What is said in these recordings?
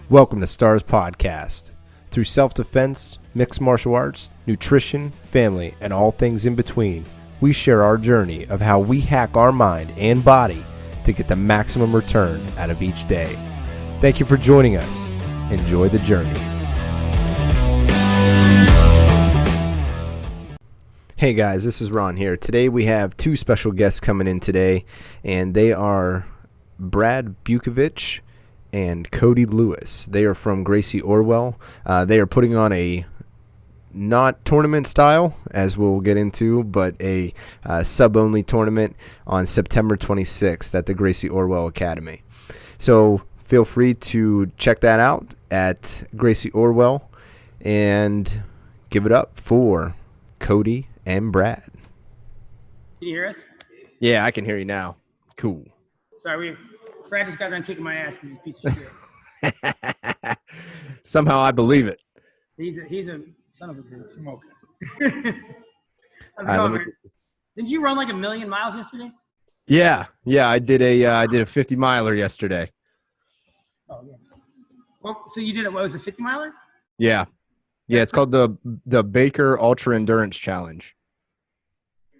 Welcome to Stars Podcast. Through self-defense, mixed martial arts, nutrition, family, and all things in between, we share our journey of how we hack our mind and body to get the maximum return out of each day. Thank you for joining us. Enjoy the journey. Hey guys, this is Ron here. Today we have two special guests coming in today, and they are Brad Bukovic and Cody Lewis. They are from Gracie Orwell. They are putting on a not tournament style, as we'll get into, but a sub-only tournament on September 26th at the Gracie Orwell Academy. So feel free to check that out at Gracie Orwell and give it up for Cody and Brad. Can you hear us? Yeah, I can hear you now. Cool. Sorry, Brad just got done kicking my ass because he's a piece of shit. Somehow I believe it. He's a son of a bitch. I'm okay. How's it going, man? Didn't you run like 1,000,000 miles yesterday? Yeah, I did a 50 miler yesterday. Oh yeah. Well, so you did it. What was it, 50 miler? Yeah. It's called the Baker Ultra Endurance Challenge.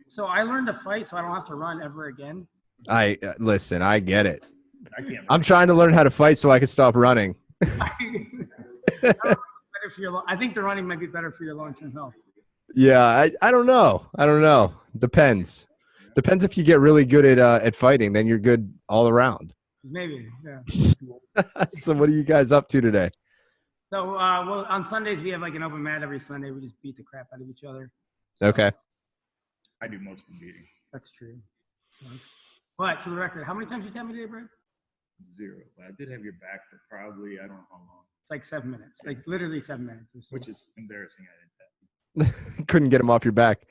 So I learned to fight, so I don't have to run ever again. Listen, I get it. I'm trying to learn how to fight so I can stop running. I think the running might be better for your long-term health. Yeah, I don't know. Depends if you get really good at fighting, then you're good all around. Maybe, yeah. So what are you guys up to today? So, well, on Sundays we have like an open mat every Sunday. We just beat the crap out of each other. So, okay. I do most of the beating. That's true. So, but for the record, how many times you tell me today, Brad? 0. But I did have your back for probably, I don't know how long. It's like 7 minutes, like literally 7 minutes or so. Which is embarrassing. I didn't have. Couldn't get him off your back.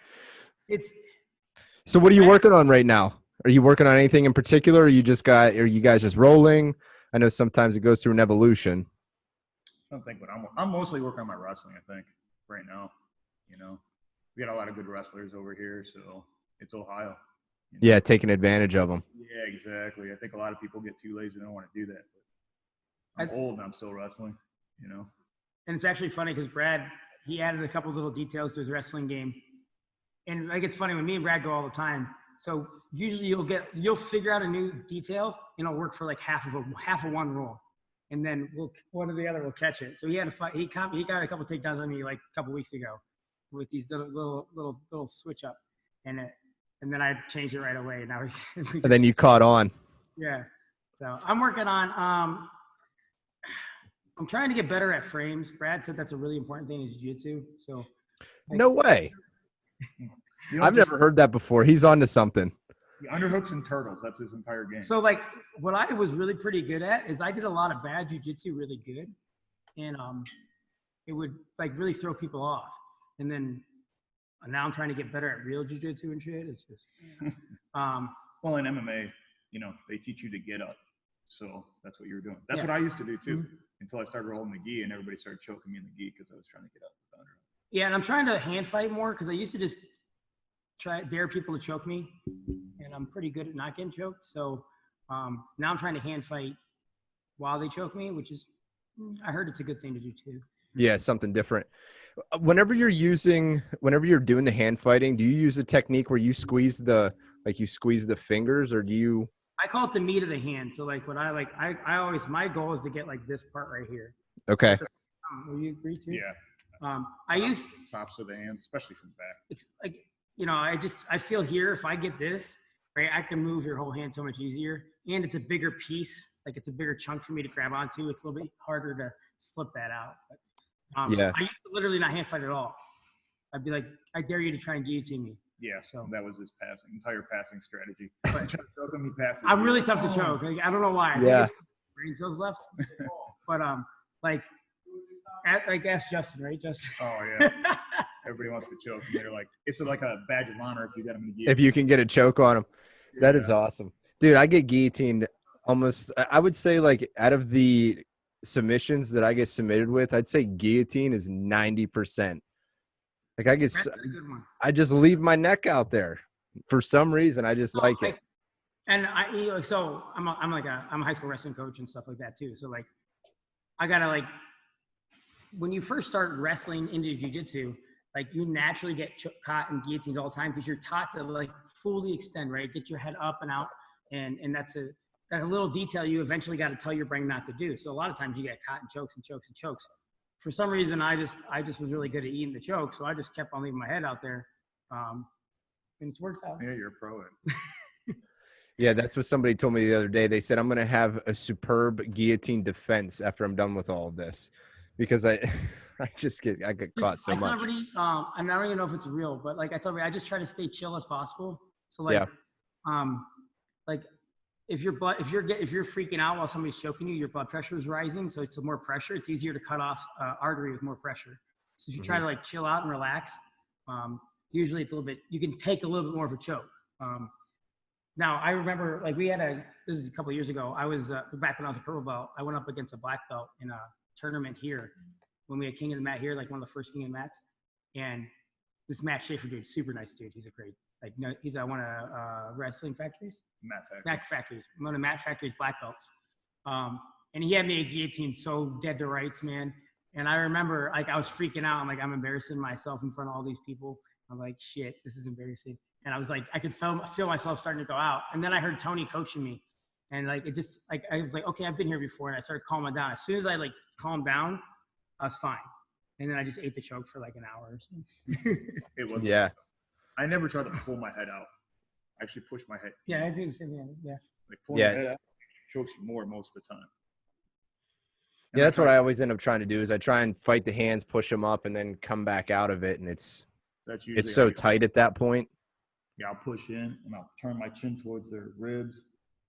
So what are you working on right now? Are you working on anything in particular? Or are you guys just rolling? I know sometimes it goes through an evolution. I don't think, but I'm mostly working on my wrestling, I think, right now. You know, we got a lot of good wrestlers over here, so it's Ohio. You know? Yeah, taking advantage of them. Yeah, exactly. I think a lot of people get too lazy and don't want to do that. But I'm old and I'm still wrestling, you know. And it's actually funny because Brad, he added a couple little details to his wrestling game. And like, it's funny when me and Brad go all the time. So usually you'll figure out a new detail and it'll work for like half of one rule. And then one or the other will catch it. So he had a fight. He got a couple takedowns on me like a couple weeks ago with these little switch up, and then I changed it right away. Now and then you caught on. Yeah. So I'm working on. I'm trying to get better at frames. Brad said that's a really important thing in jiu-jitsu. So. No way. I've never heard that before. He's onto something. The underhooks and turtles. That's his entire game. So, like, what I was really pretty good at is I did a lot of bad jiu-jitsu really good. And it would, like, really throw people off. And then now I'm trying to get better at real jiu-jitsu and shit. It's just well, in MMA, you know, they teach you to get up. So that's what you're doing. That's what I used to do, too, until I started rolling the gi and everybody started choking me in the gi because I was trying to get up with the underhook. Yeah, and I'm trying to hand fight more because I used to just dare people to choke me, and I'm pretty good at not getting choked. So now I'm trying to hand fight while they choke me, which is, I heard it's a good thing to do too. Yeah, something different. Whenever you're doing the hand fighting, do you use a technique where you squeeze the fingers, or do you? I call it the meat of the hand. So like what I always, my goal is to get like this part right here. Okay. Will you agree too? Yeah. I use tops of the hands, especially from the back. It's like, you know, I feel here, if I get this, right, I can move your whole hand so much easier. And it's a bigger piece. Like, it's a bigger chunk for me to grab onto. It's a little bit harder to slip that out. But, yeah. I used to literally not hand fight at all. I'd be like, I dare you to try and guillotine me. Yeah, so that was his entire passing strategy. But, I'm really tough to choke. Like, I don't know why. I think it's brain cells left. But, ask Justin, right, Justin? Oh, yeah. Everybody wants to choke, and they're like, it's like a badge of honor if you get them in the guillotine. If you can get a choke on them. That is awesome. Dude, I get guillotined almost, I would say, like, out of the submissions that I get submitted with, I'd say guillotine is 90%. Like, I just leave my neck out there for some reason. I just like it. And I'm a high school wrestling coach and stuff like that too. So like, I gotta like, when you first start wrestling into jiu-jitsu, like you naturally get caught in guillotines all the time because you're taught to like fully extend, right? Get your head up and out. And that's a little detail you eventually got to tell your brain not to do. So a lot of times you get caught in chokes and chokes and chokes. For some reason, I just was really good at eating the choke. So I just kept on leaving my head out there. And it's worked out. Yeah, you're a pro. Yeah, that's what somebody told me the other day. They said, I'm going to have a superb guillotine defense after I'm done with all of this, because I get caught so much. I don't even know if it's real, but like I told you, I just try to stay chill as possible. So like, like if you're freaking out while somebody's choking you, your blood pressure is rising. So it's more pressure. It's easier to cut off artery with more pressure. So if you try to like chill out and relax, usually it's a little bit, you can take a little bit more of a choke. Now I remember like this is a couple of years ago. I was back when I was a purple belt. I went up against a black belt in a tournament here when we had King of the Mat here, like one of the first King of the Mats. And this Matt Schaefer dude, super nice dude. He's a great, like, no, he's one of Wrestling Factories. Mat Factories. One of Mat Factories black belts. And he had me a guillotine so dead to rights, man. And I remember like I was freaking out. I'm like, I'm embarrassing myself in front of all these people. I'm like, shit, this is embarrassing. And I was like, I could feel myself starting to go out. And then I heard Tony coaching me. And like, it just, like, I was like, okay, I've been here before. And I started calming down. As soon as I like calmed down, I was fine. And then I just ate the choke for like an hour or something. It was. Yeah. I never tried to pull my head out. I actually push my head. Yeah, I do the same thing. Yeah. Like pulling my head out chokes you more most of the time. Yeah, that's what I always end up trying to do is I try and fight the hands, push them up, and then come back out of it. And it's so tight at that point. Yeah, I'll push in and I'll turn my chin towards their ribs.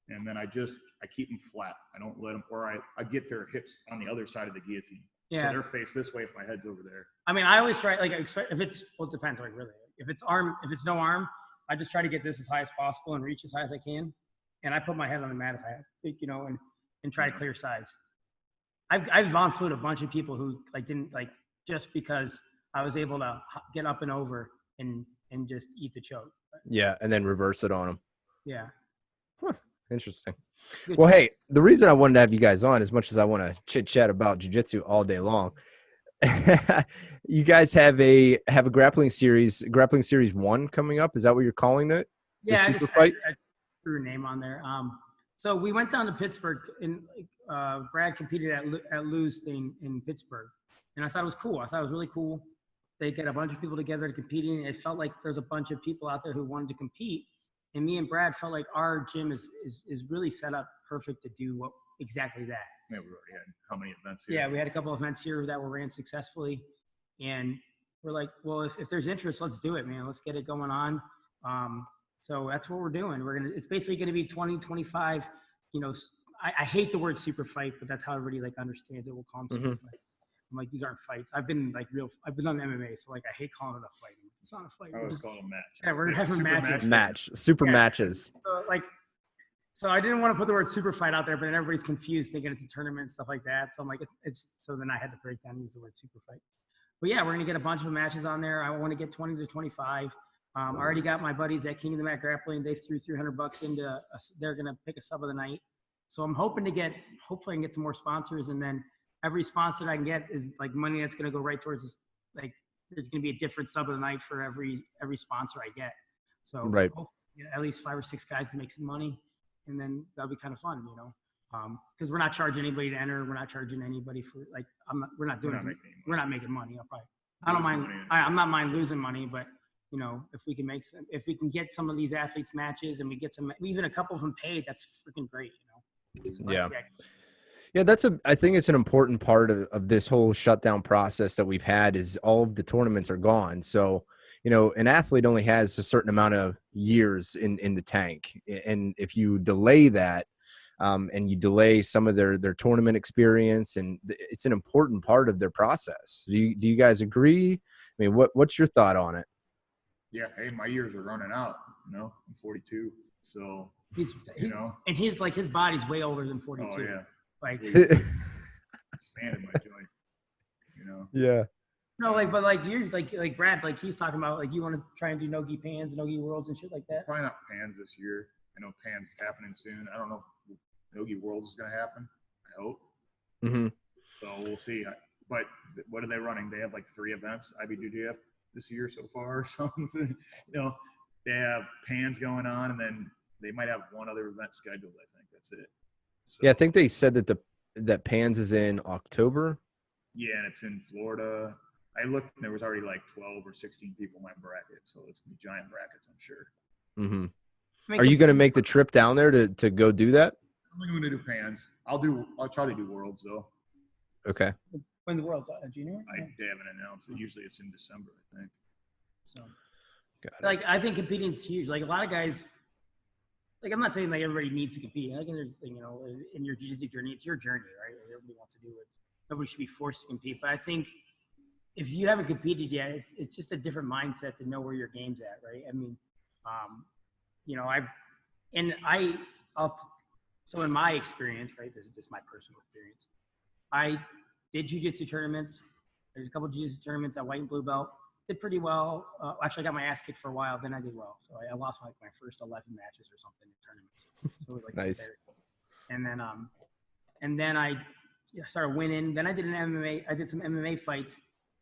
And then I keep them flat. I don't let them, or I get their hips on the other side of the guillotine. Yeah. So they're faced this way if my head's over there. I mean, I always try, like, if it's, well, it depends, like, really. If it's no arm, I just try to get this as high as possible and reach as high as I can. And I put my head on the mat if I have to, you know, and try to clear sides. I've von flued a bunch of people who, like, didn't, like, just because I was able to get up and over and just eat the choke. Yeah, and then reverse it on them. Yeah. Huh. Interesting. Well, hey, the reason I wanted to have you guys on, as much as I want to chit chat about jiu-jitsu all day long, you guys have a grappling series 1 coming up. Is that what you're calling it? Yeah, I threw a name on there. So we went down to Pittsburgh, and Brad competed at Lou's thing in Pittsburgh, and I thought it was cool. I thought it was really cool. They get a bunch of people together to competing. It felt like there's a bunch of people out there who wanted to compete. And me and Brad felt like our gym is really set up perfect to do exactly that. Yeah, we already had how many events here? Yeah, we had a couple of events here that were ran successfully. And we're like, well, if there's interest, let's do it, man. Let's get it going on. So that's what we're doing. It's basically going to be 20, 25, you know, I hate the word super fight, but that's how everybody like understands it. We'll call them super fight. I'm like, these aren't fights. I've been on MMA, so like I hate calling it a fight. It's not a fight. I always call it a match. Yeah, we're having matches. Super matches. So I didn't want to put the word super fight out there, but then everybody's confused thinking it's a tournament and stuff like that. So I'm like, so then I had to break down and use the word super fight. But yeah, we're gonna get a bunch of matches on there. I want to get 20 to 25. I already got my buddies at King of the Mat Grappling. They threw $300 into. They're gonna pick a sub of the night. So I'm hoping hopefully I can get some more sponsors, and then every sponsor that I can get is like money that's gonna go right towards this. Like there's gonna be a different sub of the night for every sponsor I get. So right. At least 5 or 6 guys to make some money, and then that'll be kind of fun, you know. Because we're not charging anybody to enter. We're not charging anybody for like. We're not making money. I'm not mind losing money, but you know, if we can get some of these athletes matches and we get even a couple of them paid, that's freaking great, you know. So yeah. Yeah, I think it's an important part of this whole shutdown process that we've had is all of the tournaments are gone. So, you know, an athlete only has a certain amount of years in the tank. And if you delay that, and you delay some of their tournament experience, and it's an important part of their process. Do you guys agree? I mean, what's your thought on it? Yeah. Hey, my years are running out, you know, I'm 42. So, and his body's way older than 42. Oh, yeah. Like sand in my joint, you know. Yeah. No, but you're like Brad, like he's talking about like you want to try and do NOGI Pans, NOGI Worlds and shit like that. Probably not Pans this year. I know Pans is happening soon. I don't know if NOGI Worlds is going to happen. I hope. Mm-hmm. So we'll see. But what are they running? They have like 3 events, IBJJF this year so far or something. You know, they have PANs going on, and then they might have one other event scheduled. I think that's it. So, Yeah, I think they said that that PANS is in October. yeah, and it's in Florida. I looked, and there was already like 12 or 16 people in my bracket, so it's gonna be giant brackets, I'm sure. Mm-hmm. Are you going to make the trip down there to go do that? I'm going to do PANs. I'll try to do Worlds though. Okay. When the world's junior? They haven't announced it. Usually it's in December, I think. So, like, I think competing is huge. Like, a lot of guys, like, I'm not saying like everybody needs to compete. I think there's, you know, in your jiu-jitsu journey, it's your journey, right? Everybody wants to do it. Nobody should be forced to compete. But I think if you haven't competed yet, it's just a different mindset to know where your game's at, right? I mean, you know, so in my experience, right, this is just my personal experience. I did jiu-jitsu tournaments. There's a couple of jiu-jitsu tournaments at white and blue belt. Did pretty well. Actually, I got my ass kicked for a while. Then I did well. So I lost like my first 11 matches or something in tournaments. So it was like nice. And then I started winning. Then I did some MMA fights,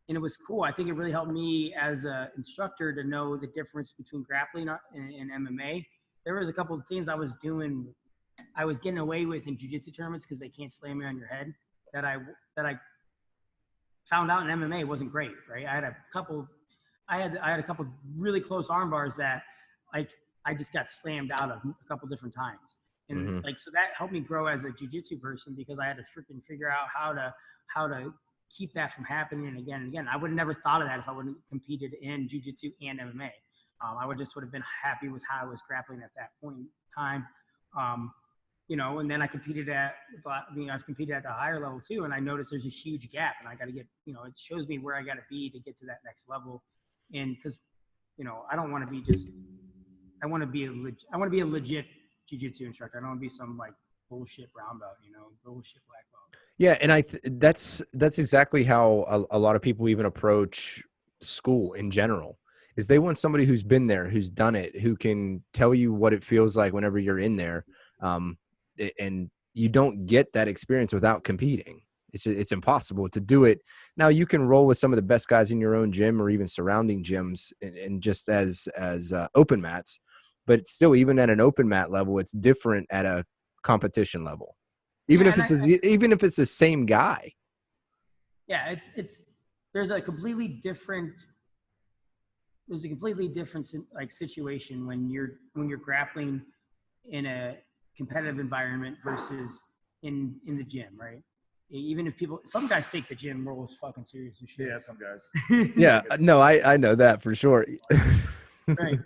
and it was cool. I think it really helped me as an instructor to know the difference between grappling and MMA. There was a couple of things I was getting away with in jiu-jitsu tournaments because they can't slam you on your head. That I found out in MMA wasn't great, right? I had a couple really close arm bars that I just got slammed out of a couple different times. And so that helped me grow as a jiu-jitsu person because I had to freaking figure out how to keep that from happening again and again. I would have never thought of that if I wouldn't competed in jiu-jitsu and MMA. I would have been happy with how I was grappling at that point in time. You know, and then I've competed at the higher level too. And I noticed there's a huge gap, and I got to get, you know, it shows me where I got to be to get to that next level. And cause, you know, I don't want to be I want to be a legit jiu-jitsu instructor. I don't want to be some like bullshit brown belt, you know, bullshit black belt. Yeah. And that's exactly how a lot of people even approach school in general, is they want somebody who's been there, who's done it, who can tell you what it feels like whenever you're in there. And you don't get that experience without competing. It's impossible to do it. Now you can roll with some of the best guys in your own gym or even surrounding gyms and just as open mats, but still, even at an open mat level, it's different at a competition level. Even if it's the same guy. Yeah, there's a completely different like situation when you're grappling in a competitive environment versus in the gym, right? Even if some guys take the gym roles fucking serious and shit. Yeah, some guys. Yeah, no, I know that for sure. Right.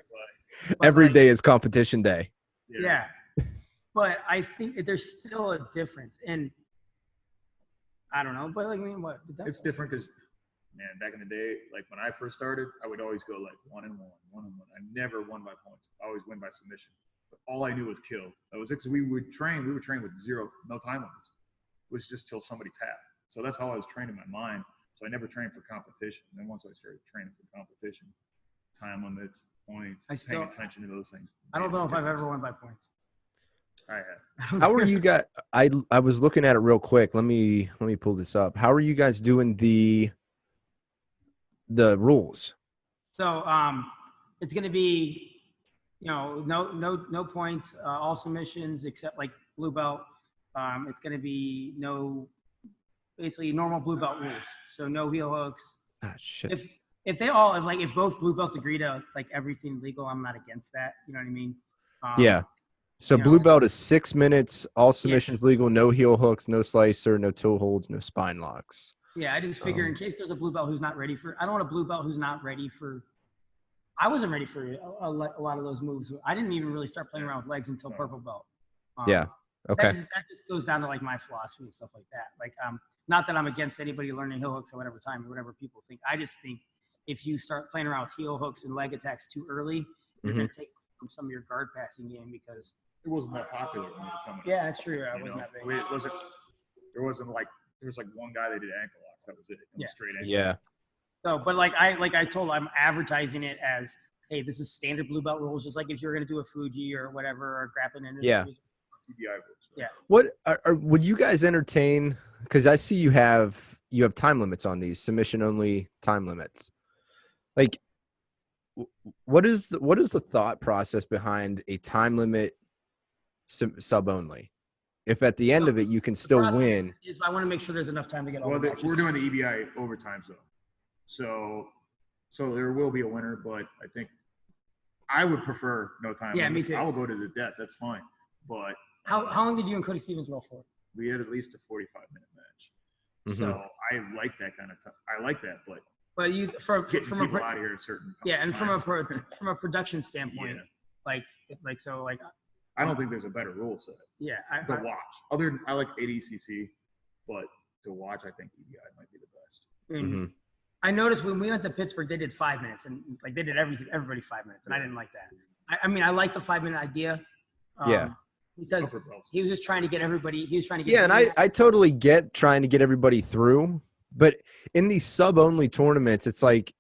Every day is competition day. Yeah. But I think there's still a difference. And I don't know, but like, I mean, what? It's different because, man, back in the day, like when I first started, I would always go like 1-1. I never won by points. I always win by submission. But all I knew was kill. That was it. Because we would train with no time limits. It was just till somebody tapped. So that's how I was training my mind. So I never trained for competition. And then once I started training for competition, time limits, points, paying attention to those things. I don't know if I've ever won by points. I have. How are you guys? I was looking at it real quick. Let me pull this up. How are you guys doing the rules? So it's going to be, you know, no points, all submissions except like blue belt. It's going to be basically normal blue belt rules. So no heel hooks. Ah, shit. If both blue belts agree to like everything legal, I'm not against that. You know what I mean? Yeah. So blue belt is 6 minutes, all submissions legal, no heel hooks, no slicer, no toe holds, no spine locks. Yeah, I just figure in case there's a blue belt who's not ready I don't want a blue belt who's not ready for. I wasn't ready for a lot of those moves. I didn't even really start playing around with legs until purple belt. Yeah. Okay. That just goes down to like my philosophy and stuff like that. Like, not that I'm against anybody learning heel hooks at whatever people think. I just think if you start playing around with heel hooks and leg attacks too early, you're going to take from some of your guard passing game because it wasn't that popular when you were coming. Yeah, that's true. I wasn't that big. There was like one guy that did ankle locks. That was it. It was straight ankle. Yeah. So, but I told, I'm advertising it as, hey, this is standard blue belt rules, just like if you're going to do a Fuji or whatever or grappling industry. Yeah. EBI rules. Yeah. What would you guys entertain because I see you have time limits on these submission only time limits. Like, what is the thought process behind a time limit sub only? If at the end of it you can still win. I want to make sure there's enough time to get all the matches. We're doing the EBI overtime zone, so there will be a winner, but I think I would prefer no time. Yeah, me too. I will go to the death. That's fine. But how long did you and Cody Stevens roll for? We had at least a 45-minute match. Mm-hmm. So I like that kind of time. I like that, but you from people out of here a certain and times. from a production standpoint, like I don't think there's a better rule set. Yeah, to watch. I like ADCC, but to watch, I think EBI might be the best. Mm-hmm. I noticed when we went to Pittsburgh, they did 5 minutes, and like they did everybody 5 minutes, and I didn't like that. I mean, I like the 5 minute idea. Because he was just trying to get everybody. He was trying to get. Yeah, and I totally get trying to get everybody through, but in these sub only tournaments, it's like,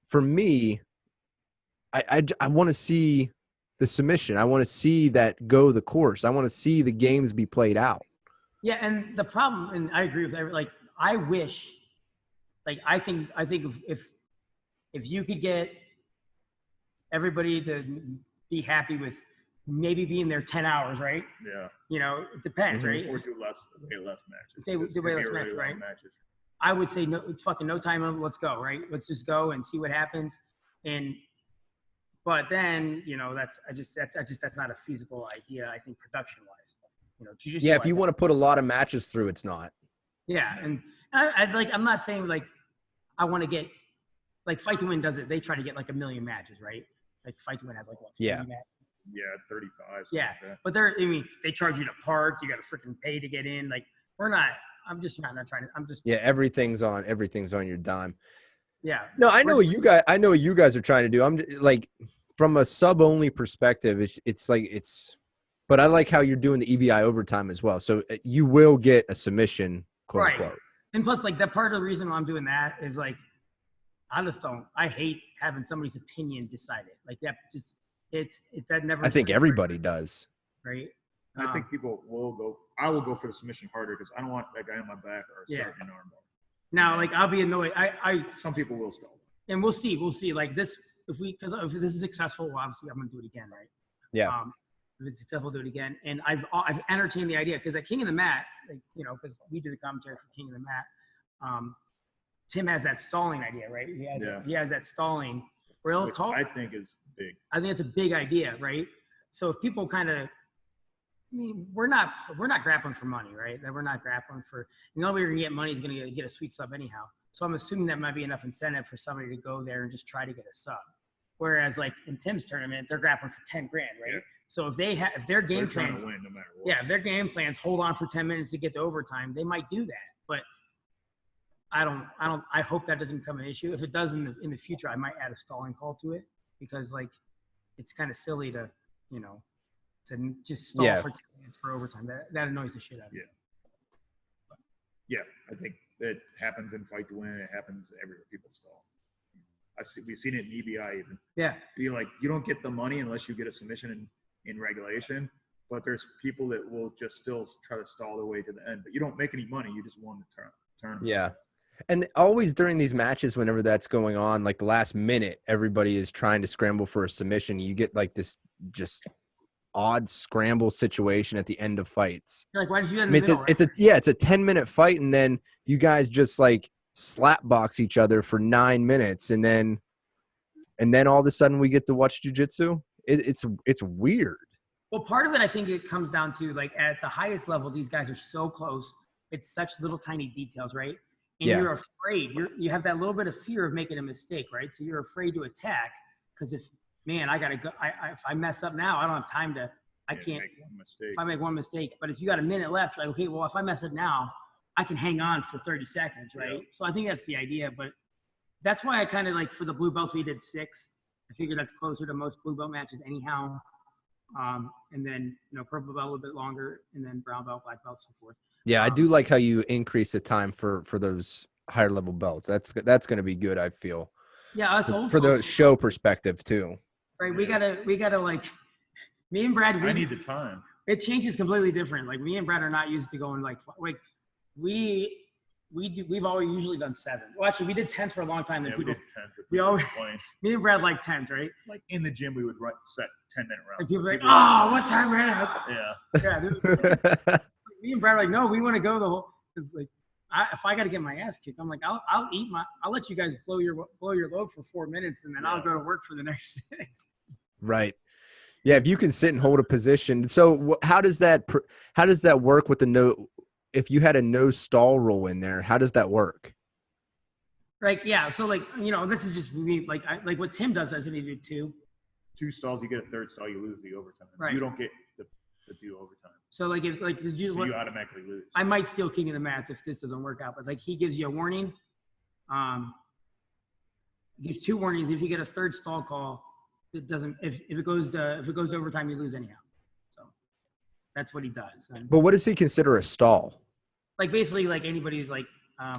for me, I want to see the submission. I want to see that go the course. I want to see the games be played out. Yeah, and the problem, and I agree with like, I wish, like, I think if you could get everybody to be happy with maybe being there 10 hours, right? Yeah. You know, it depends, right? Or do way less matches. They do way less matches, right? I would say no time. Let's go, right? Let's just go and see what happens. But then, you know, that's not a feasible idea. I think production wise, you know, Jiu-Jitsu if you want to put a lot of matches through, it's not. Yeah, and I'm not saying like I want to get like Fight to Win does it. They try to get like 1 million matches, right? Like Fight to Win has like what? 50 matches? Yeah, 35. Yeah, like but they charge you to park. You got to freaking pay to get in. Like I'm just not trying to. I'm just. Yeah, everything's on your dime. Yeah. No, I know what you guys are trying to do. I'm like, from a sub only perspective, it's. But I like how you're doing the EBI overtime as well. So you will get a submission, quote unquote. And plus, like, that part of the reason why I'm doing that is like, I hate having somebody's opinion decided. Like that just. That never. I think everybody does. Right. I think people will go. I will go for the submission harder because I don't want that guy on my back or starting an armbar. Now, like, I'll be annoyed. Some people will stall. And we'll see. Like this, if this is successful, well, obviously I'm gonna do it again, right? Yeah. If it's successful, do it again. And I've entertained the idea because at King of the Mat, like, you know, because we do the commentary for King of the Mat. Tim has that stalling idea, right? He has that stalling. Which I think is big. I think it's a big idea, right? So if people kind of, I mean, we're not grappling for money, right? That we're not grappling for. Nobody gonna get money is gonna get a sweet sub anyhow. So I'm assuming that might be enough incentive for somebody to go there and just try to get a sub. Whereas like in Tim's tournament, they're grappling for 10 grand, right? Yeah. So if their game plan, to win no matter what. Yeah, if their game plans hold on for 10 minutes to get to overtime, they might do that. But I hope that doesn't become an issue. If it does in the future, I might add a stalling call to it because like it's kind of silly to, you know, to just stall for 10 minutes for overtime. That annoys the shit out of me. Yeah, I think it happens in Fight to Win. It happens everywhere people stall. We've seen it in EBI even. Yeah. You don't get the money unless you get a submission in regulation, but there's people that will just still try to stall their way to the end. But you don't make any money. You just won the tournament. Yeah. And always during these matches, whenever that's going on, like the last minute, everybody is trying to scramble for a submission. You get like this just odd scramble situation at the end of fights. You're like, why did you do that in the middle, it's a 10-minute fight, and then you guys just like slap box each other for 9 minutes, and then all of a sudden we get to watch jiu-jitsu. It's weird. Well, part of it, I think it comes down to like at the highest level, these guys are so close. It's such little tiny details, right? And you're afraid. You have that little bit of fear of making a mistake, right? So you're afraid to attack because if I gotta go. If I mess up now, I don't have time to. I can't. Make one mistake. If I make one mistake, but if you got a minute left, like, okay, well, if I mess up now, I can hang on for 30 seconds, right? Yeah. So I think that's the idea. But that's why I kind of like for the blue belts we did 6. I figure that's closer to most blue belt matches anyhow. And then purple belt a little bit longer, and then brown belt, black belt, so forth. Yeah, I do like how you increase the time for those higher level belts. That's going to be good, I feel. Yeah, us for the show perspective too. Right, we gotta like me and Brad. I need the time. It changes completely different. Like me and Brad are not used to going like we've always usually done 7. Well, actually, we did 10s for a long time. And Yeah, we people, did 10. we always, me and Brad like 10s, right? Like in the gym, we would set 10-minute rounds. And people are like, oh, what time, Brad? Yeah. Yeah. Me and Brad are like, no, we want to go the whole. Because like, if I got to get my ass kicked, I'm like, I'll let you guys blow your load for 4 minutes, and then I'll go to work for the next 6. Right. Yeah. If you can sit and hold a position. So how does that work with the no? If you had a no stall rule in there, how does that work? Like, yeah. So like, this is just me. Like, like what Tim does, doesn't he do 2 stalls, you get a 3rd stall, you lose the overtime. Right. You don't get the do overtime. So like, if like you automatically lose. I might steal king of the mats if this doesn't work out, but like he gives you a warning. He gives 2 warnings. If you get a 3rd stall call, it doesn't. If it goes to overtime, you lose anyhow. So that's what he does. But what does he consider a stall? Like basically, like anybody who's like.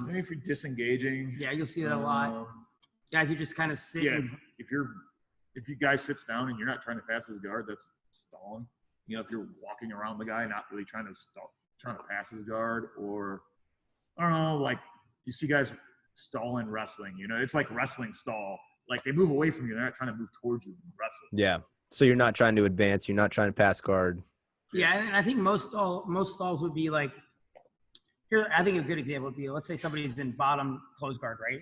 Maybe if you're disengaging. Yeah, you'll see that a lot. Guys who just kind of sit. Yeah, if you guys sits down and you're not trying to pass his guard, that's stalling. If you're walking around the guy, not really trying to pass his guard, or I don't know, like you see guys stall in wrestling. It's like wrestling stall. Like they move away from you, they're not trying to move towards you in wrestling. Yeah. So you're not trying to advance. You're not trying to pass guard. Yeah, and I think most stalls would be like. Here, I think a good example would be, let's say somebody's in bottom close guard, right?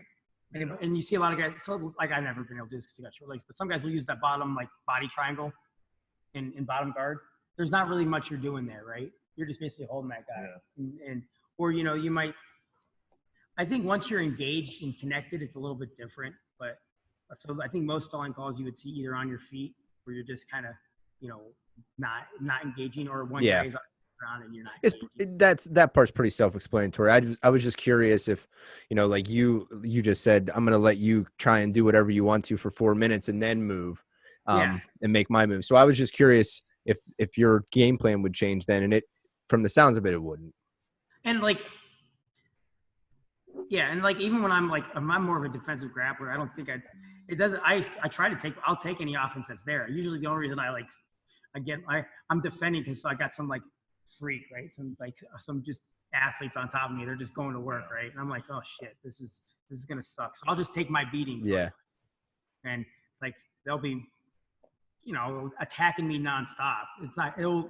And you see a lot of guys, so like I've never been able to do this because I got short legs, but some guys will use that bottom like body triangle in bottom guard. There's not really much you're doing there, right? You're just basically holding that guy. Yeah. Or you might, I think once you're engaged and connected, it's a little bit different. But so I think most stalling calls you would see either on your feet where you're just kind of, not engaging, or one guy's and you're not. That part's pretty self-explanatory. I was just curious if, like you just said, I'm going to let you try and do whatever you want to for 4 minutes and then move, and make my move. So I was just curious if your game plan would change then, and from the sounds of it wouldn't. And like, yeah, and like even when I'm more of a defensive grappler, I don't think I try to I'll take any offense that's there. Usually the only reason I'm defending because I got some like freak, right? Some just athletes on top of me. They're just going to work, right? And I'm like, oh shit, this is gonna suck. So I'll just take my beating. Yeah. And like they'll be, attacking me nonstop.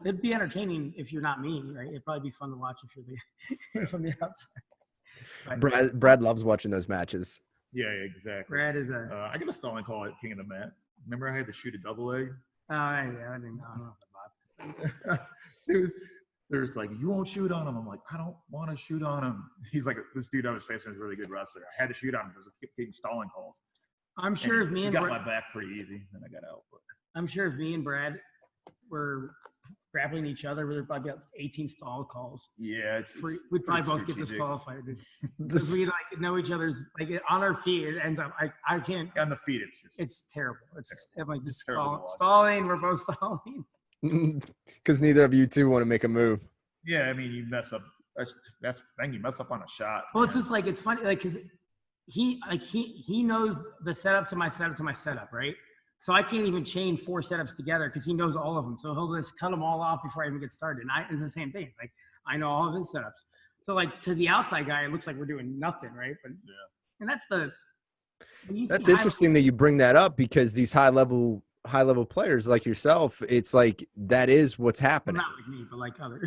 It'd be entertaining if you're not me, right? It'd probably be fun to watch if you're from the outside. But, Brad loves watching those matches. Yeah, exactly. Brad is I got a stalling call at King of the Mat. Remember I had to shoot a double leg? Oh yeah, I didn't know about that. There's like, you won't shoot on him. I'm like, I don't want to shoot on him. He's like, this dude I was facing was a really good wrestler. I had to shoot on him because of getting stalling calls. I'm sure if me and got my back pretty easy, and I got out. But I'm sure if me and Brad were grappling each other, we'd probably got 18 stall calls. Yeah, we'd probably both get disqualified because we like know each other's like on our feet. It ends up I can't on the feet. It's terrible. I'm like just stalling. We're both stalling. Because neither of you two want to make a move. Yeah, I mean, you mess up. That's the thing. You mess up on a shot. Well, it's just like it's funny, like because he knows the setup to my setup, right? So I can't even chain 4 setups together because he knows all of them. So he'll just cut them all off before I even get started. And it's the same thing. Like I know all of his setups. So like to the outside guy, it looks like we're doing nothing, right? But and that's interesting that you bring that up because these high level players like yourself, it's like that is what's happening. Well, not like me, but like other.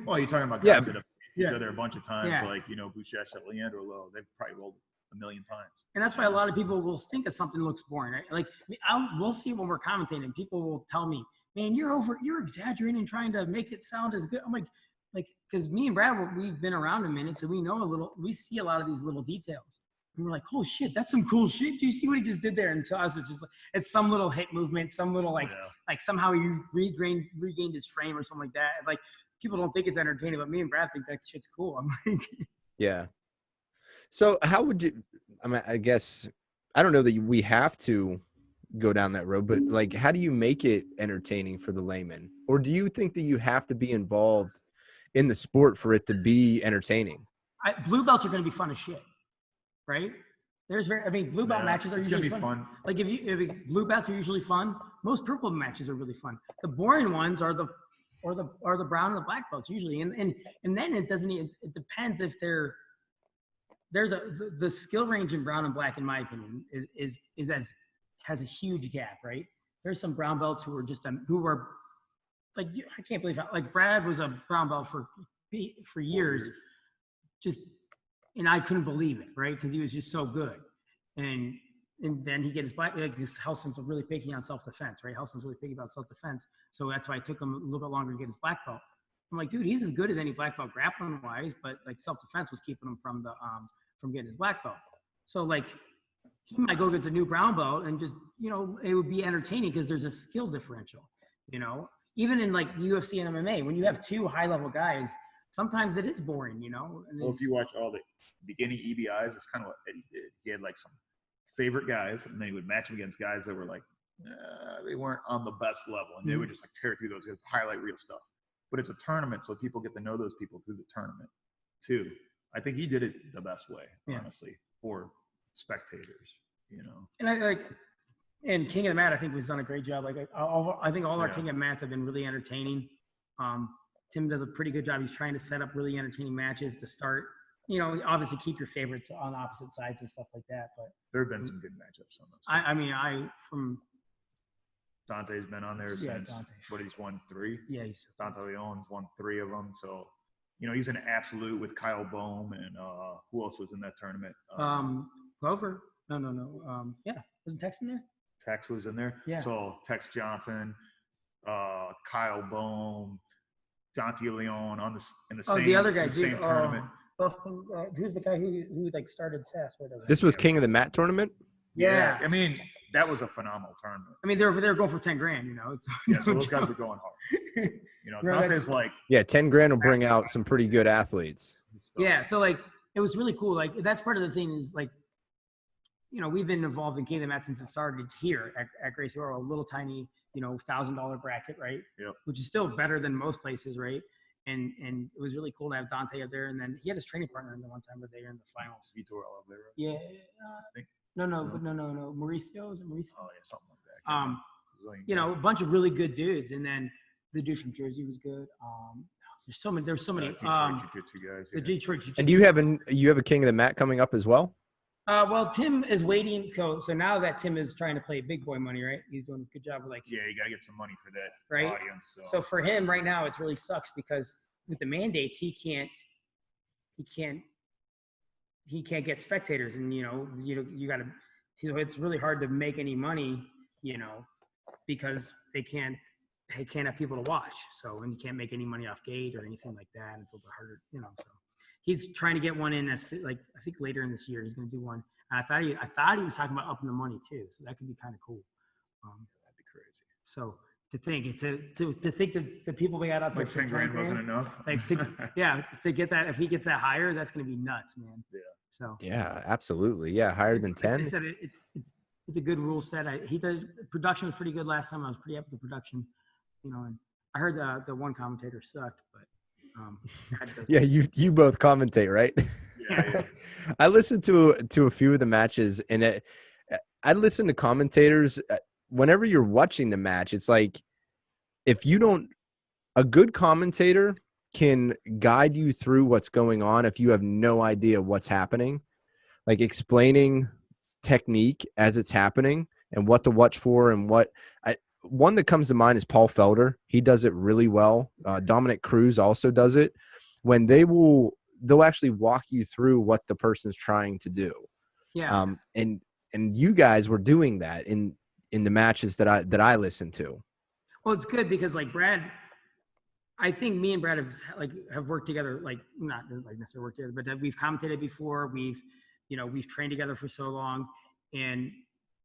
Well, you're talking about guys that have been there a bunch of times, like Bukovic at Leandro Low. They've probably rolled a million times. And that's why a lot of people will think that something looks boring, right? Like we'll see when we're commentating, people will tell me, "Man, you're exaggerating and trying to make it sound as good." I'm like, because me and Brad, we've been around a minute, so we see a lot of these little details. And we're like, oh shit, that's some cool shit. Do you see what he just did there? And to us, it's just it's some little hip movement, some little like somehow he regained his frame or something like that. Like people don't think it's entertaining, but me and Brad think that shit's cool. I'm like, yeah. So how would you? I mean, I guess I don't know that we have to go down that road, but like, how do you make it entertaining for the layman? Or do you think that you have to be involved in the sport for it to be entertaining? Blue belts are going to be fun as shit. Right? Blue belt matches are usually fun. Like if blue belts are usually fun. Most purple matches are really fun. The boring ones are the or the brown and the black belts usually. And then it doesn't even, it depends if the skill range in brown and black, in my opinion, has a huge gap, right? There's some brown belts who are like, I can't believe like Brad was a brown belt for years, and I couldn't believe it, right? Because he was just so good. And then he get his black, like Helston's really picky on self-defense, right? Helston's really picky about self-defense. So that's why it took him a little bit longer to get his black belt. I'm like, dude, he's as good as any black belt grappling wise, but like self-defense was keeping him from getting his black belt. So like, he might go get a new brown belt and just, it would be entertaining because there's a skill differential, even in like UFC and MMA, when you have two high level guys, sometimes it is boring, And well, if you watch all the beginning EBIs, it's kind of he had like some favorite guys, and then he would match them against guys that were like, they weren't on the best level, and they would just like tear through those, highlight real stuff. But it's a tournament, so people get to know those people through the tournament too. I think he did it the best way, honestly, for spectators, And and King of the Mat, I think, has done a great job. Like, I think all our King of the Mats have been really entertaining. Tim does a pretty good job. He's trying to set up really entertaining matches to start. Obviously keep your favorites on opposite sides and stuff like that. But there have been some good matchups on those. From Dante's been on there since he's won 3. Yeah, Dante Leon's won 3 of them. So, he's an absolute with Kyle Boehm, and who else was in that tournament? Glover. No. Yeah, wasn't Tex in there? Tex was in there. Yeah. So Tex Johnson, Kyle Boehm, Dante Leon in the same. The other guy, same tournament. Who's the guy who like started SAS? This was King of the Mat tournament. Yeah. I mean, that was a phenomenal tournament. I mean, they're going for 10 grand. So those guys were going hard. Dante's like 10 grand will bring out some pretty good athletes. Yeah. So like, it was really cool. Like, that's part of the thing is like, we've been involved in King of the Mat since it started here at Gracie Orwell, a little tiny, $1,000 bracket, right? Yep. Which is still better than most places, right? And it was really cool to have Dante up there. And then he had his training partner in the one time where they were in the finals. Vitor Oliveira. Yeah. No. Mauricio, is it Mauricio? Oh yeah, something like that. A bunch of really good dudes, and then the dude from Jersey was good. There's so many. Jiu-Jitsu guys. The Detroit Jiu-Jitsu. And do you have a King of the Mat coming up as well? Well, Tim is waiting. So now that Tim is trying to play big boy money, right? He's doing a good job with you gotta get some money for that right? audience. So for him right now, it really sucks because with the mandates, he can't get spectators, and you got to. So it's really hard to make any money, because they can't have people to watch. So, and you can't make any money off gate or anything like that. It's a little bit harder, So he's trying to get one in I think later in this year he's going to do one. And I thought he was talking about upping the money too. So that could be kind of cool. That'd be crazy. So to think that the people we got out there like 10 grand wasn't enough. To get that, if he gets that higher, that's going to be nuts, man. Yeah. So yeah, absolutely. Yeah, higher than 10. Like I said, it's a good rule set. Production was pretty good last time. I was pretty happy with the production, and I heard the one commentator sucked, but yeah, you both commentate, right? Yeah. I listened to a few of the matches, and I listen to commentators whenever you're watching the match. It's like a good commentator can guide you through what's going on if you have no idea what's happening, like explaining technique as it's happening and what to watch for. And one that comes to mind is Paul Felder. He does it really well. Dominic Cruz also does it. When they'll actually walk you through what the person's trying to do. Yeah. And you guys were doing that in the matches that I listened to. Well, it's good because like Brad, I think me and Brad have worked together, like not like necessarily worked together, but we've commentated before. We've trained together for so long, and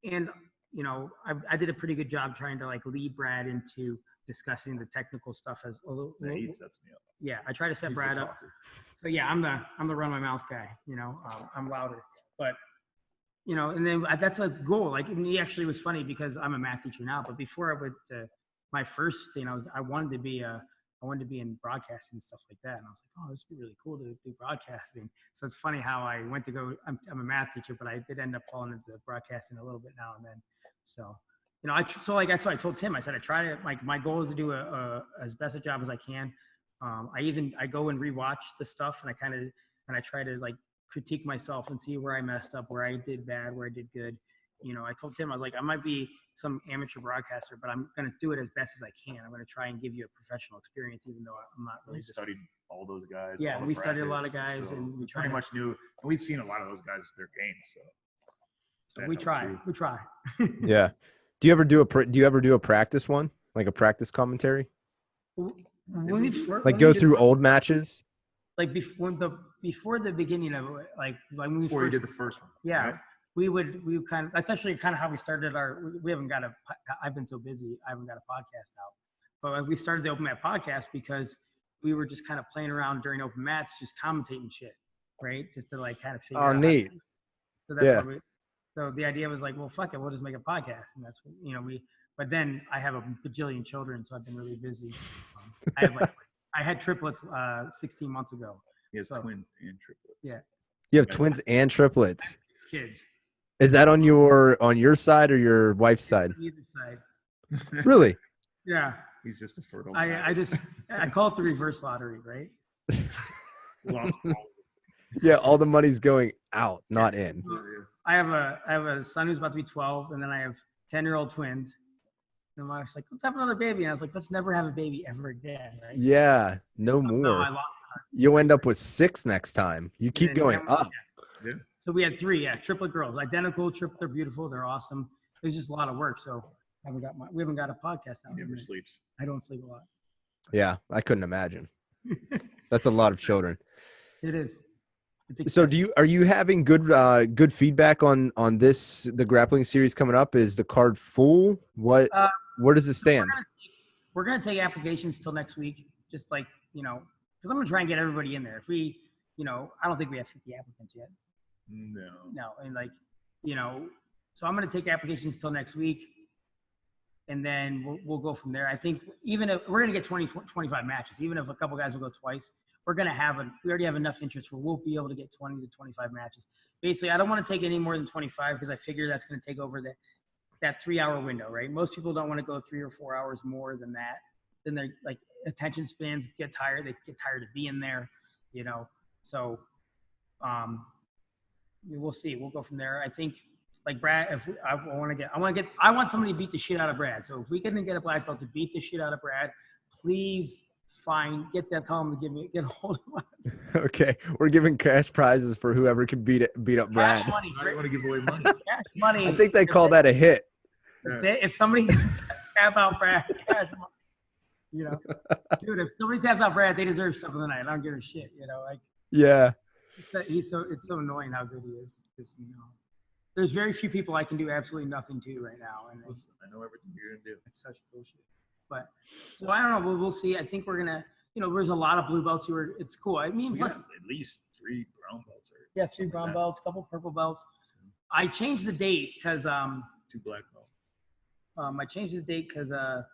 I did a pretty good job trying to like lead Brad into discussing the technical stuff as a little. Yeah, he sets me up. Yeah, I try to set Brad up. So yeah, I'm the run my mouth guy. I'm louder, but and then that's a goal. Like, he actually was funny because I'm a math teacher now, but before I went to my first thing, I wanted to be in broadcasting and stuff like that. And I was like, oh, this would be really cool to do broadcasting. So it's funny how I went to go, I'm a math teacher, but I did end up falling into broadcasting a little bit now and then. So That's what I told Tim. I said, I try to, like, my goal is to do as best a job as I can. I go and rewatch the stuff and I try to like critique myself and see where I messed up, where I did bad, where I did good. I told Tim, I was like, I might be some amateur broadcaster, but I'm going to do it as best as I can. I'm going to try and give you a professional experience, even though I'm not really. We studied all those guys. Yeah, we studied a lot of guys, so and we pretty much knew. And we'd seen a lot of those guys, their games. So we try. We try. Yeah. Do you ever do a practice one, like a practice commentary? Like go through old matches? Like before the beginning of it, like when we before you did the first one. Yeah. Right? We kind of, that's actually kind of how we started I've been so busy, I haven't got a podcast out. But we started the Open Mat podcast because we were just kind of playing around during open mats, just commentating shit, right? Just to like kind of figure out. Oh, neat. So that's so the idea was like, well, fuck it, we'll just make a podcast. And that's what, but then I have a bajillion children, so I've been really busy. I had triplets 16 months ago. He has twins and triplets. Yeah. You have twins and triplets. Kids. Is that on your side or your wife's side? Either side. Really? Yeah. He's just a fertile. I call it the reverse lottery, right? Yeah, all the money's going out, not in. I have a son who's about to be 12, and then I have 10-year-old twins. And my wife's like, let's have another baby. And I was like, let's never have a baby ever again, right? Yeah, no more. No, I lost her. You'll end up with 6 next time. You keep going up. Yeah. So we had 3, triplet girls, identical, they're beautiful, they're awesome. It was just a lot of work, so we haven't got a podcast out. He never sleeps. I don't sleep a lot. Yeah, I couldn't imagine. That's a lot of children. It is. So are you having good feedback on the grappling series coming up? Is the card full? Where does it stand? We're gonna take applications till next week, just like because I'm gonna try and get everybody in there. If we, I don't think we have 50 applicants yet. No, and so I'm gonna take applications till next week, and then we'll go from there. I think even if we're gonna get 25 matches, even if a couple guys will go twice. We already have enough interest where we'll be able to get 20 to 25 matches. Basically, I don't want to take any more than 25 because I figure that's going to take over that 3-hour window, right? Most people don't want to go 3 or 4 hours more than that. Then their like attention spans get tired. They get tired of being there, So, we'll see. We'll go from there. I think like Brad, I want somebody to beat the shit out of Brad. So if we can get a black belt to beat the shit out of Brad, please. Fine, tell him to get a hold of us. Okay, we're giving cash prizes for whoever can beat up Brad. Cash money. I want to give away money. Cash money. I think they call that a hit. If somebody tap out Brad, cash money. Dude, if somebody taps out Brad, they deserve something tonight. I don't give a shit. Yeah. It's so annoying how good he is. Because, there's very few people I can do absolutely nothing to right now. And listen, I know everything you're gonna do. It's such bullshit. But so I don't know. We'll see. I think we're gonna. There's a lot of blue belts who are. It's cool. I mean, plus at least 3 brown belts. 3 brown belts, couple purple belts. I changed the date because 2 black belts. I changed the date because there's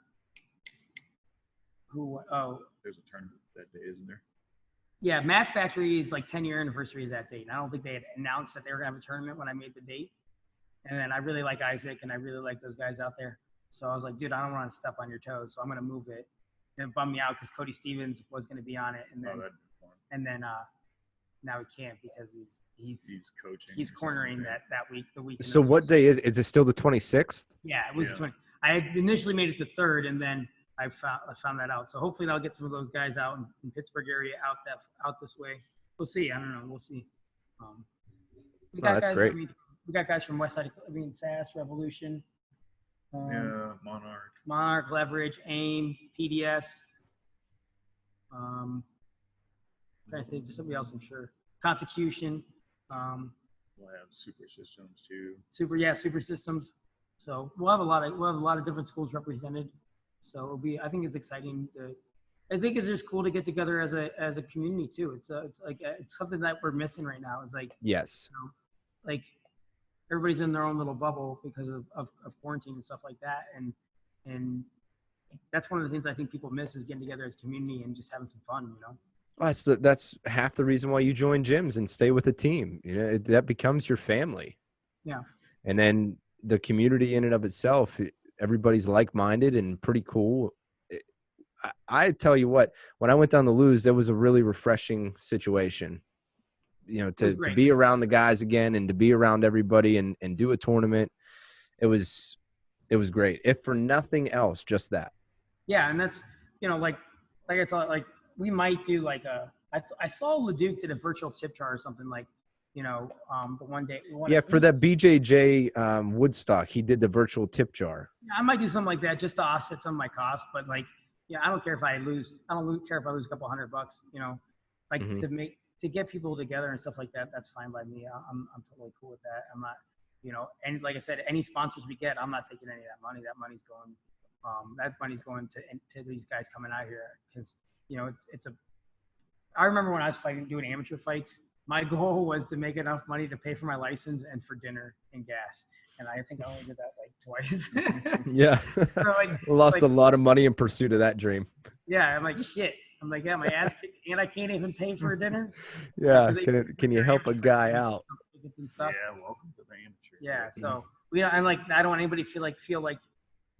a tournament that day, isn't there? Yeah, Mat Factory's like 10-year anniversary is that date. And I don't think they had announced that they were gonna have a tournament when I made the date. And then I really like Isaac and I really like those guys out there. So I was like, dude, I don't want to step on your toes, so I'm gonna move it. And it bummed me out because Cody Stevens was gonna be on it, and then now he can't because he's coaching. He's cornering that week. The week. So what day is it? Still the 26th? Yeah, it was 20. I had initially made it the 3rd, and then I found that out. So hopefully I'll get some of those guys out in Pittsburgh area out this way. We'll see. I don't know. We'll see. We got that's guys, great. We got guys from Westside. SAS Revolution. Monarch, Leverage, AIM, PDS. Trying to think, there's somebody else I'm sure. Consecution. We'll have Super Systems too. Super Systems. So we'll have a lot of different schools represented. So I think it's exciting I think it's just cool to get together as a community too. It's something that we're missing right now. It's like yes, like everybody's in their own little bubble because of quarantine and stuff like that. And that's one of the things I think people miss is getting together as a community and just having some fun, That's half the reason why you join gyms and stay with a team. That becomes your family. Yeah. And then the community in and of itself everybody's like-minded and pretty cool. I tell you what, when I went down to lose, that was a really refreshing situation. You know, to be around the guys again and to be around everybody and do a tournament. It was great. If for nothing else, just that. Yeah, and that's, you know, like I thought, like we might do like I saw Leduc did a virtual tip jar or something, like, you know, the one day. For that BJJ Woodstock, he did the virtual tip jar. I might do something like that just to offset some of my costs, but like, yeah, I don't care if I lose. I don't care if I lose a couple $100, you know, like to get people together and stuff like that. That's fine by me. I'm totally cool with that. I'm not, you know, and like I said, any sponsors we get, I'm not taking any of that money. That money's going to these guys coming out here, because, you know, I remember when I was doing amateur fights, my goal was to make enough money to pay for my license and for dinner and gas. And I think I only did that like twice. Yeah. So, like, lost a lot of money in pursuit of that dream. Yeah. I'm like, shit. I'm like, yeah, my ass kicked and I can't even pay for a dinner. Yeah. Can you help a guy out? And stuff. Yeah. Welcome to the amateur. Yeah. So I'm like, I don't want anybody to feel like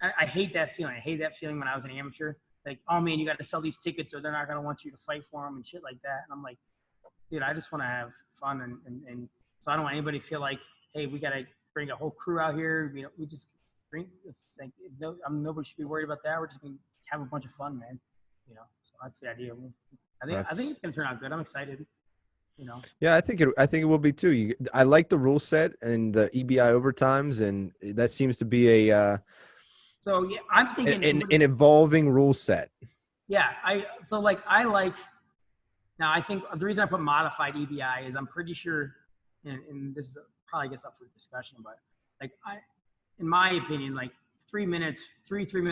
I hate that feeling. I hate that feeling when I was an amateur. Like, oh man, you got to sell these tickets or they're not going to want you to fight for them and shit like that. And I'm like, dude, I just want to have fun. And so I don't want anybody to feel like, hey, we got to bring a whole crew out here. You know, we just bring, it's like, nobody should be worried about that. We're just going to have a bunch of fun, man. You know, so that's the idea. I think it's going to turn out good. I'm excited. You know. Yeah, I think it will be too. I like the rule set and the EBI overtimes, and that seems to be a so yeah, I'm thinking an evolving rule set. Yeah, I think the reason I put modified EBI is I'm pretty sure, and this is probably gets up for discussion, but like in my opinion, like 3 minute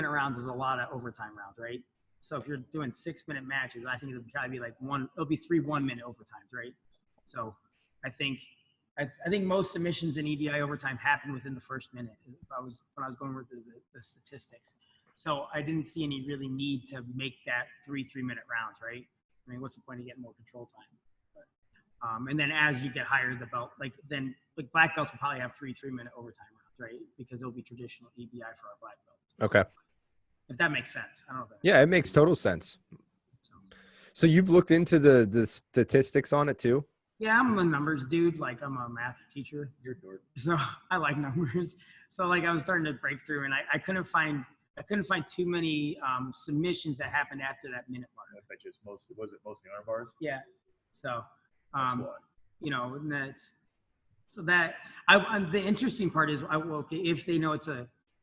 rounds is a lot of overtime rounds, right? So if you're doing 6 minute matches, I think it'll probably be like it'll be 3 1 minute overtimes, right? So I think most submissions in EBI overtime happen within the first minute. When I was going with the statistics, so I didn't see any really need to make that 3 minute rounds, right? I mean, what's the point of getting more control time? But, and then as you get higher the belt, like black belts will probably have 3 minute overtime rounds, right? Because it'll be traditional EBI for our black belts. Okay. If that makes sense. I don't know. Yeah, it makes total sense. So you've looked into the statistics on it too? Yeah, I'm a numbers dude. Like, I'm a math teacher. You're a dork. So I like numbers. So like I was starting to break through, and I couldn't find too many submissions that happened after that minute mark. I bet just mostly arm bars. Yeah. So That's why. you know, and that's so that the interesting part is if they know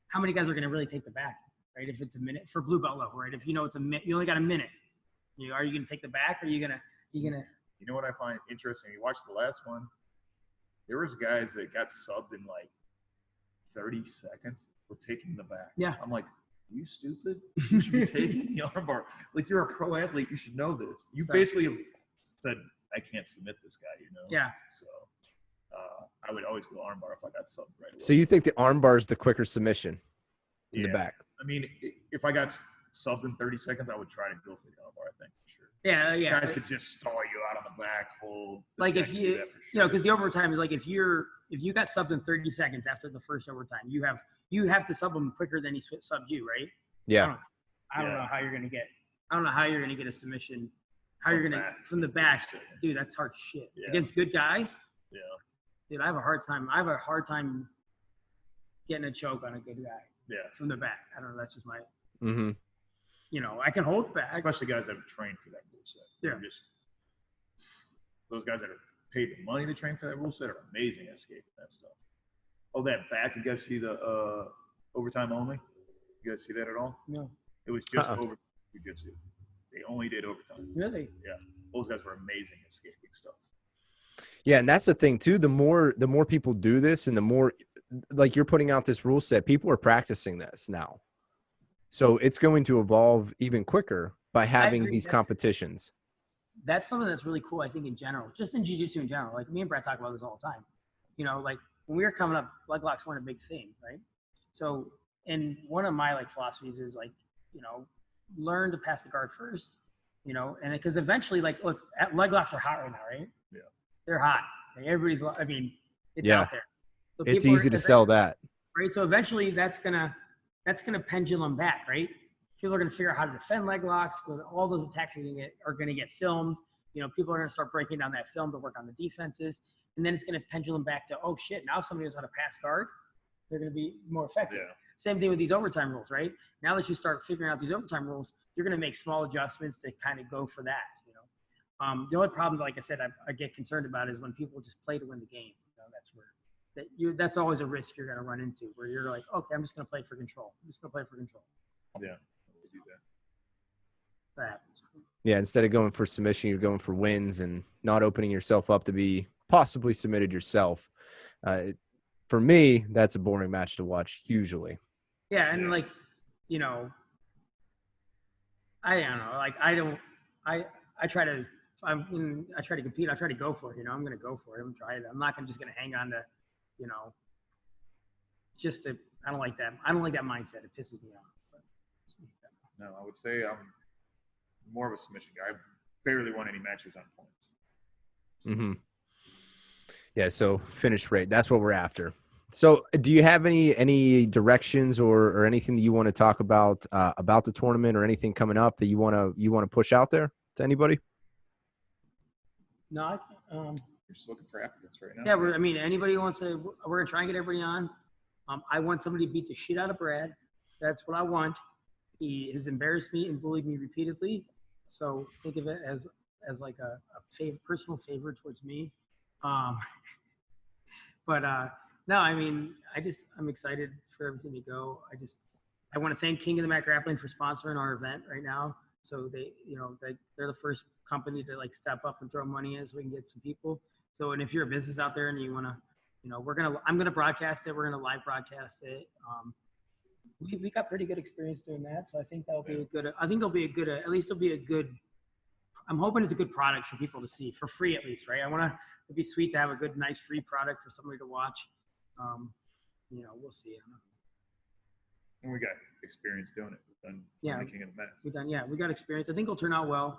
how many guys are going to really take the back, right? If it's a minute for blue belt level, right? If you know it's a minute, you only got a minute. Are you going to take the back, or are you gonna? You know what I find interesting? You watch the last one. There was guys that got subbed in like 30 seconds for taking the back. Yeah. I'm like, you stupid? You should be taking the armbar. Like, you're a pro athlete. You should know this. You basically have said, I can't submit this guy, you know? Yeah. So I would always go armbar if I got subbed right away. So you think the armbar is the quicker submission in the back? I mean, if I got subbed in 30 seconds, I would try to go for the armbar, I think, for sure. Yeah. Guys could just stall you out on the back, hold. Like if you know, because the overtime is like if you got subbed in 30 seconds after the first overtime, you have to sub them quicker than he subbed you, right? Yeah. I don't know how you're gonna get a submission. How you're gonna from the back, dude? That's hard shit against good guys. Yeah. Dude, I have a hard time getting a choke on a good guy. Yeah. From the back, I don't know. That's just my. Mm-hmm. You know, I can hold back. Especially guys that have trained for that rule set. Yeah. Those guys that have paid the money to train for that rule set are amazing at escaping that stuff. Oh, that back, you guys see the overtime only? You guys see that at all? No. It was just over Jiu-Jitsu. They only did overtime. Really? Yeah. Those guys were amazing at escaping stuff. Yeah, and that's the thing too. The more people do this, and the more like you're putting out this rule set, people are practicing this now. So it's going to evolve even quicker by having these competitions. That's something that's really cool, I think, in general, just in jiu-jitsu in general. Like me and Brad talk about this all the time. You know, like when we were coming up, Leglocks weren't a big thing, right? So, and one of my like philosophies is like, you know, learn to pass the guard first, you know, and because eventually, like, look, Leglocks are hot right now, right? Yeah. They're hot. Like, everybody's, I mean, it's out there. So it's easy to sell that. Right. So eventually that's gonna, that's going to pendulum back, right? People are going to figure out how to defend leg locks. All those attacks are going to get filmed. People are going to start breaking down that film to work on the defenses. And then it's going to pendulum back to, oh shit, now if somebody knows how to pass guard, they're going to be more effective. Yeah. Same thing with these overtime rules, right? Now that you start figuring out these overtime rules, you're going to make small adjustments to kind of go for that. The only problem, like I said, I get concerned about is when people just play to win the game. That's always a risk you're going to run into, where you're like, okay, I'm just going to play for control. I'm just going to play for control. Yeah, we'll do that. That happens. Yeah, instead of going for submission, you're going for wins and not opening yourself up to be possibly submitted yourself. For me, that's a boring match to watch usually. Yeah, and I don't know. Like I try to compete. I try to go for it. I'm going to go for it. I'm not just going to hang on to, I don't like that. I don't like that mindset. It pisses me off. But, no, I would say I'm more of a submission guy. I barely won any matches on points. Mm-hmm. Yeah, so finish rate. That's what we're after. So do you have any directions or anything that you want to talk about the tournament or anything coming up that you want to push out there to anybody? No, I can't. You're just looking for applicants right now. Yeah, anybody who wants to, we're going to try and get everybody on. I want somebody to beat the shit out of Brad. That's what I want. He has embarrassed me and bullied me repeatedly. So think of it as like a personal favor towards me. No, I'm excited for everything to go. I want to thank King of the Mat Grappling for sponsoring our event right now. So they're the first company to step up and throw money in so we can get some people. So, and if you're a business out there and you want to, I'm going to broadcast it. We're going to live broadcast it. We got pretty good experience doing that. So I think that'll be a good, I'm hoping it's a good product for people to see for free at least, right? It'd be sweet to have a good, nice free product for somebody to watch. We'll see. And we got experience doing it. We've done King of the Mat. We got experience. I think it'll turn out well.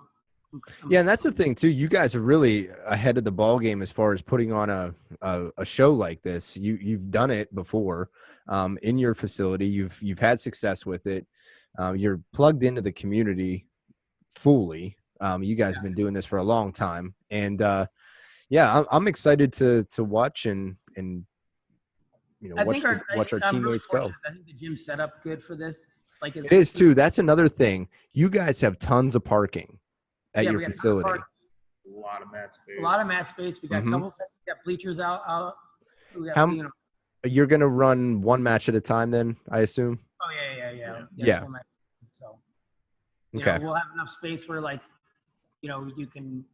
Yeah, and that's the thing too. You guys are really ahead of the ball game as far as putting on a show like this. You've done it before in your facility. You've had success with it. You're plugged into the community fully. You guys have been doing this for a long time, and I'm excited to watch and watch our teammates go. I think the gym's set up good for this. It is too. That's another thing. You guys have tons of parking at your facility. A lot of mat space. We got Mm-hmm. a couple. We got bleachers out. You're gonna run one match at a time, then I assume. Oh Yeah. So Okay. We'll have enough space where you can.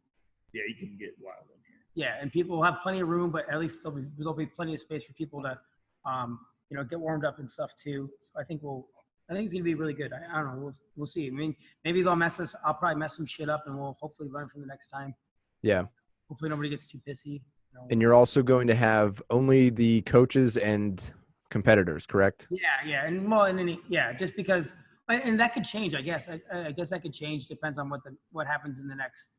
Yeah, you can get wild in here. Yeah, and people will have plenty of room, but at least there'll be plenty of space for people to, get warmed up and stuff too. So I think it's gonna be really good. I don't know. We'll see. Maybe they'll mess us. I'll probably mess some shit up, and we'll hopefully learn from the next time. Yeah. Hopefully nobody gets too pissy. And you're also going to have only the coaches and competitors, correct? Yeah, just because, and that could change. I guess. I guess that could change. Depends on what happens in the next.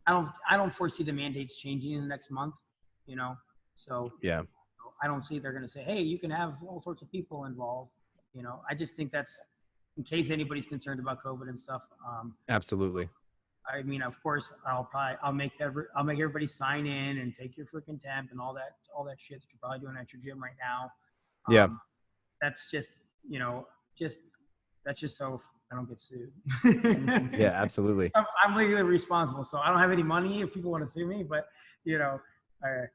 I don't foresee the mandates changing in the next month. So yeah. I don't see they're going to say, hey, you can have all sorts of people involved. I just think that's in case anybody's concerned about COVID and stuff. Absolutely. Of course, I'll make everybody sign in and take your freaking temp and all that shit that you're probably doing at your gym right now. Yeah. That's just, that's just so I don't get sued. Yeah, absolutely. I'm legally responsible, so I don't have any money if people want to sue me, but I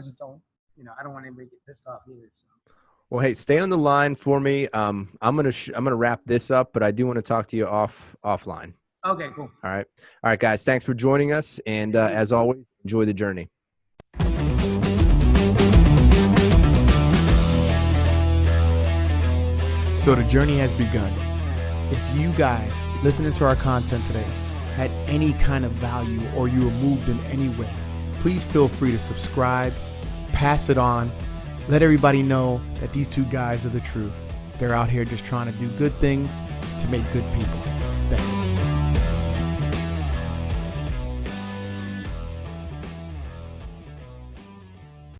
just don't, I don't want anybody to get pissed off either. So. Well, hey, stay on the line for me. I'm gonna wrap this up, but I do want to talk to you offline. Okay, cool. All right, guys. Thanks for joining us, and as always, enjoy the journey. So the journey has begun. If you guys listening to our content today had any kind of value or you were moved in any way, please feel free to subscribe, pass it on, let everybody know that these two guys are the truth. They're out here just trying to do good things to make good people. Thanks.